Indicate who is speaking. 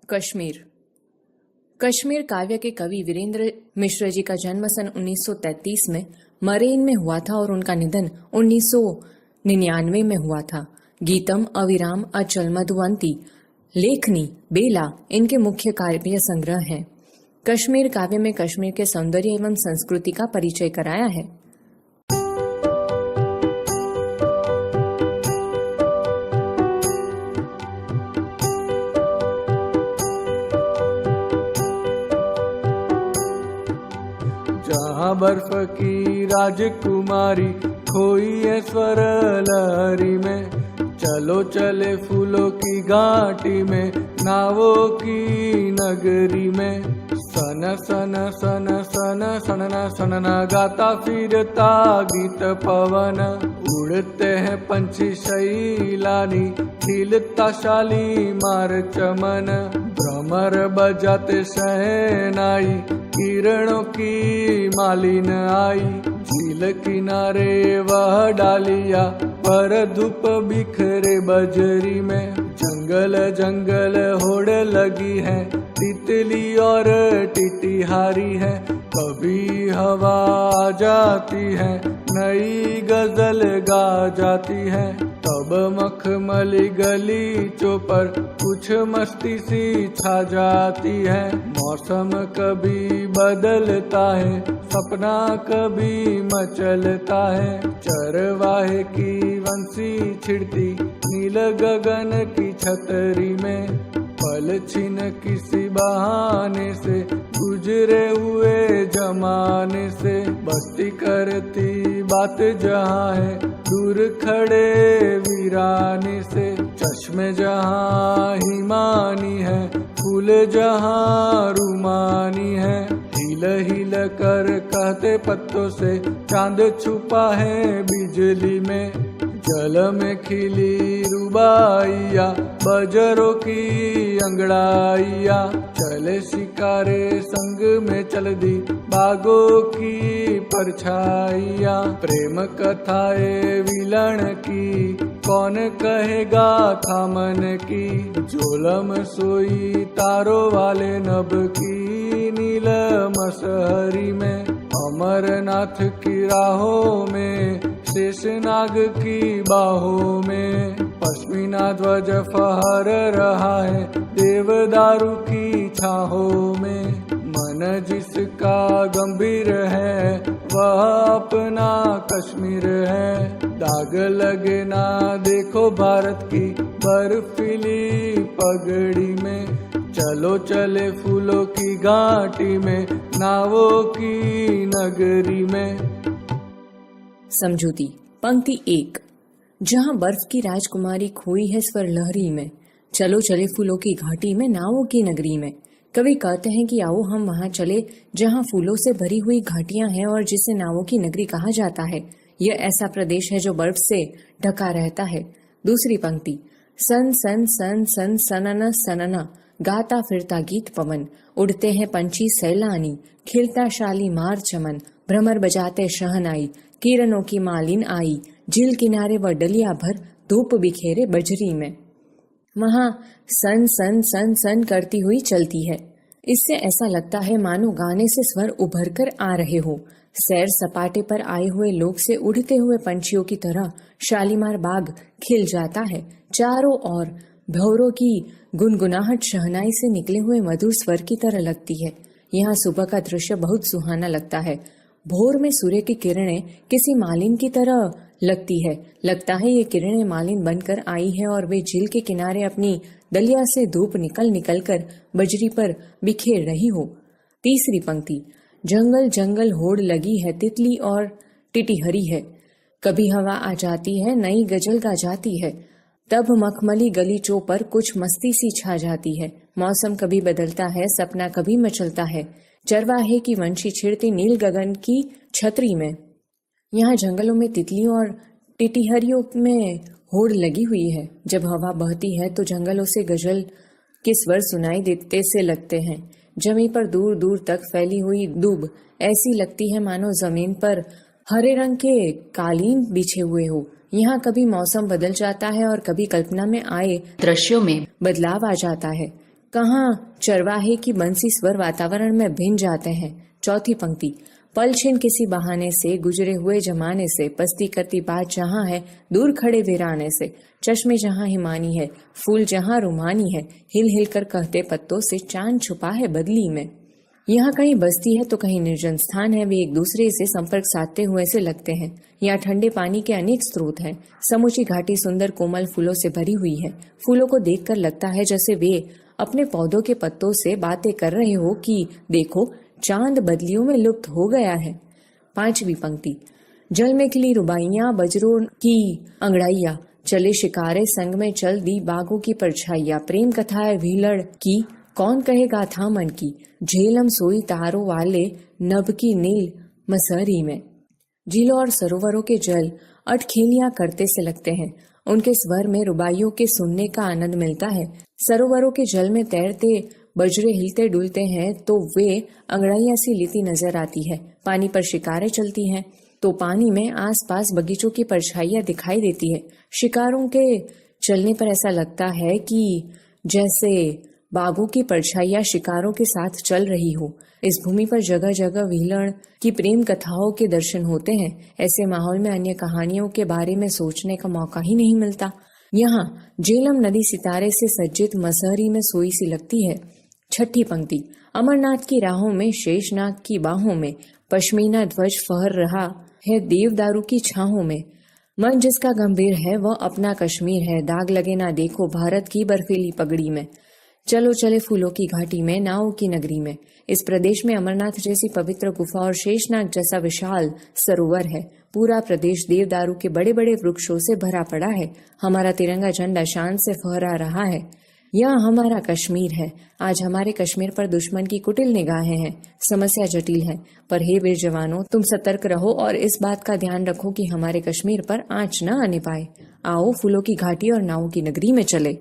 Speaker 1: कश्मीर। कश्मीर काव्य के कवि वीरेंद्र मिश्र जी का जन्म सन 1933 में मरेन में हुआ था और उनका निधन 1999 में हुआ था। गीतम, अविराम, अचल, मधुवंती, लेखनी, बेला इनके मुख्य काव्य संग्रह हैं। कश्मीर काव्य में कश्मीर के सौंदर्य एवं संस्कृति का परिचय कराया है।
Speaker 2: जहाँ बर्फ की राजकुमारी खोई है स्वर लहरी में, चलो चले फूलों की घाटी में, नावों की नगरी में। सन सन सन सन सनना सनना गाता फिरता गीत पवन, उड़ते हैं पंछी शैलानी, खिलता शालीमार चमन। भ्रमर बजाते शहनाई, किरणों की मालिन आई, झील किनारे वह डालिया पर धूप बिखरे बजरी में। जंगल जंगल होड़ लगी है, तितली और टिटिहारी है, कभी हवा आ जाती है, नई गजल गा जाती है। तब मखमली गलीचों पर कुछ मस्ती सी छा जाती है। मौसम कभी बदलता है, सपना कभी मचलता है। चरवाहे की वंशी छिड़ती नील गगन की छतरी में, पल छिन किसी बहाने से गुजरे हुए जमाने से। बस्ती करती बात जहाँ है, दूर खड़े वीराने से। चश्मे जहाँ हिमानी है, फूल जहाँ रुमानी है, हिल हिल कर कहते पत्तों से चांद छुपा है बिजली में। जल में खिली रुबाइया, बजरों की अंगड़ाइया, चले शिकारे संग में चल दी बागों की परछाइया। प्रेम कथाएं विलण की, कौन कहेगा था मन की, झोलम सोई तारों वाले नभ की नील मसहरी में। अमरनाथ की राहों में, शेषनाग की बाहों में, पश्मीना ध्वज फहर रहा है देवदारू की छाहों में। मन जिसका गंभीर है, वह अपना कश्मीर है। दाग लगे ना देखो भारत की बर्फीली पगड़ी में। चलो चले फूलों की घाटी में, नावों की नगरी में।
Speaker 1: समझौती। पंक्ति 1। जहाँ बर्फ की राजकुमारी खोई है स्वर लहरी में, चलो चले फूलों की घाटी में, नावों की नगरी में। कवि कहते हैं कि आओ हम वहाँ चले जहाँ फूलों से भरी हुई घाटियां हैं और जिसे नावों की नगरी कहा जाता है। यह ऐसा प्रदेश है जो बर्फ से ढका रहता है। दूसरी पंक्ति। सन सन सन सन सनना सनना गाता फिरता गीत पवन, उड़ते हैं पंछी सैलानी, खिलता शालीमार चमन। भ्रमर बजाते शहनाई, किरणों की मालिन आई, झील किनारे व डलिया भर धूप बिखेरे बजरी में। वहाँ सन सन सन सन करती हुई चलती है। इससे ऐसा लगता है मानो गाने से स्वर उभर कर आ रहे हो। सैर सपाटे पर आए हुए लोग से उड़ते हुए पंछियों की तरह शालीमार बाग खिल जाता है। चारों ओर भौरों की गुनगुनाहट शहनाई से निकले हुए मधुर स्वर की तरह लगती है। यहाँ सुबह का दृश्य बहुत सुहाना लगता है। भोर में सूर्य की किरणें किसी मालिन की तरह लगती है। लगता है ये किरणें मालिन बनकर आई है और वे झील के किनारे अपनी दलिया से धूप निकल निकल कर बजरी पर बिखेर रही हो। तीसरी पंक्ति। जंगल जंगल होड़ लगी है, तितली और टिटिहरी है, कभी हवा आ जाती है, नई गजल गा जाती है। तब मखमली गलीचों पर कुछ मस्ती सी छा जाती है। मौसम कभी बदलता है, सपना कभी मचलता है। चरवाहे की वंशी छिड़ती नील गगन की छतरी में। यहाँ जंगलों में तितलियों और टिटिहरियों में होड़ लगी हुई है। जब हवा बहती है तो जंगलों से गजल के स्वर सुनाई देते से लगते हैं। जमीन पर दूर दूर तक फैली हुई दूब ऐसी लगती है मानो जमीन पर हरे रंग के कालीन बिछे हुए हो। यहाँ कभी मौसम बदल जाता है और कभी कल्पना में आए दृश्यों में बदलाव आ जाता है। कहाँ चरवाहे की बंसी स्वर वातावरण में भिन जाते हैं। चौथी पंक्ति, पल छिन किसी बहाने से, गुजरे हुए जमाने से, पस्ती करती बात जहाँ है, दूर खड़े वीराने से, चश्मे जहाँ हिमानी है, फूल जहाँ रुमानी है, हिल हिल कर कहते पत्तों से, चांद छुपा है बदली में। यहाँ कहीं बस्ती है तो कहीं निर्जन स्थान है। वे एक दूसरे से संपर्क साधते हुए से लगते हैं। यहाँ ठंडे पानी के अनेक स्रोत हैं। समूची घाटी सुंदर कोमल फूलों से भरी हुई है। फूलों को देखकर लगता है जैसे वे अपने पौधों के पत्तों से बातें कर रहे हो कि देखो चांद बदलियों में लुप्त हो गया है। पांचवी पंक्ति, जल में खिली रुबाइयां, बजरों की अंगड़ाइया, चले शिकारे संग में चल दी बागों की परछाइया, प्रेम कथाएं भीलड़ की, कौन कहे गाथा मन की, झेलम सोई तारों वाले, नभ की नील मसहरी में। झीलों और सरोवरों के जल अटखेलियां करते से लगते हैं। उनके स्वर में रुबाइयों के सुनने का आनंद मिलता है। सरोवरों के जल में तैरते बजरे हिलते डुलते हैं तो वे अंगड़ाइयां सी लेती नजर आती है। पानी पर शिकारें चलती हैं तो पानी में आसपास बगीचों की परछाइयां दिखाई देती है। शिकारों के चलने पर ऐसा लगता है कि जैसे बागों की परछाइयां शिकारों के साथ चल रही हो। इस भूमि पर जगह जगह व्हीलण की प्रेम कथाओं के दर्शन होते हैं। ऐसे माहौल में अन्य कहानियों के बारे में सोचने का मौका ही नहीं मिलता। यहाँ झेलम नदी सितारे से सज्जित मसहरी में सोई सी लगती है। छठी पंक्ति, अमरनाथ की राहों में, शेषनाग की बाहों में, पश्मीना ध्वज फहर रहा है देवदारू की छाहों में। मन जिसका गंभीर है वह अपना कश्मीर है, दाग लगे ना देखो भारत की बर्फीली पगड़ी में। चलो चले फूलों की घाटी में, नावों की नगरी में। इस प्रदेश में अमरनाथ जैसी पवित्र गुफा और शेषनाग जैसा विशाल सरोवर है। पूरा प्रदेश देवदारू के बड़े बड़े वृक्षों से भरा पड़ा है। हमारा तिरंगा झंडा शान से फहरा रहा है। यह हमारा कश्मीर है। आज हमारे कश्मीर पर दुश्मन की कुटिल निगाहें हैं। समस्या जटिल है, पर हे वीर जवानों, तुम सतर्क रहो और इस बात का ध्यान रखो कि हमारे कश्मीर पर आंच न आने पाए। आओ फूलों की घाटी और नावों की नगरी में चले।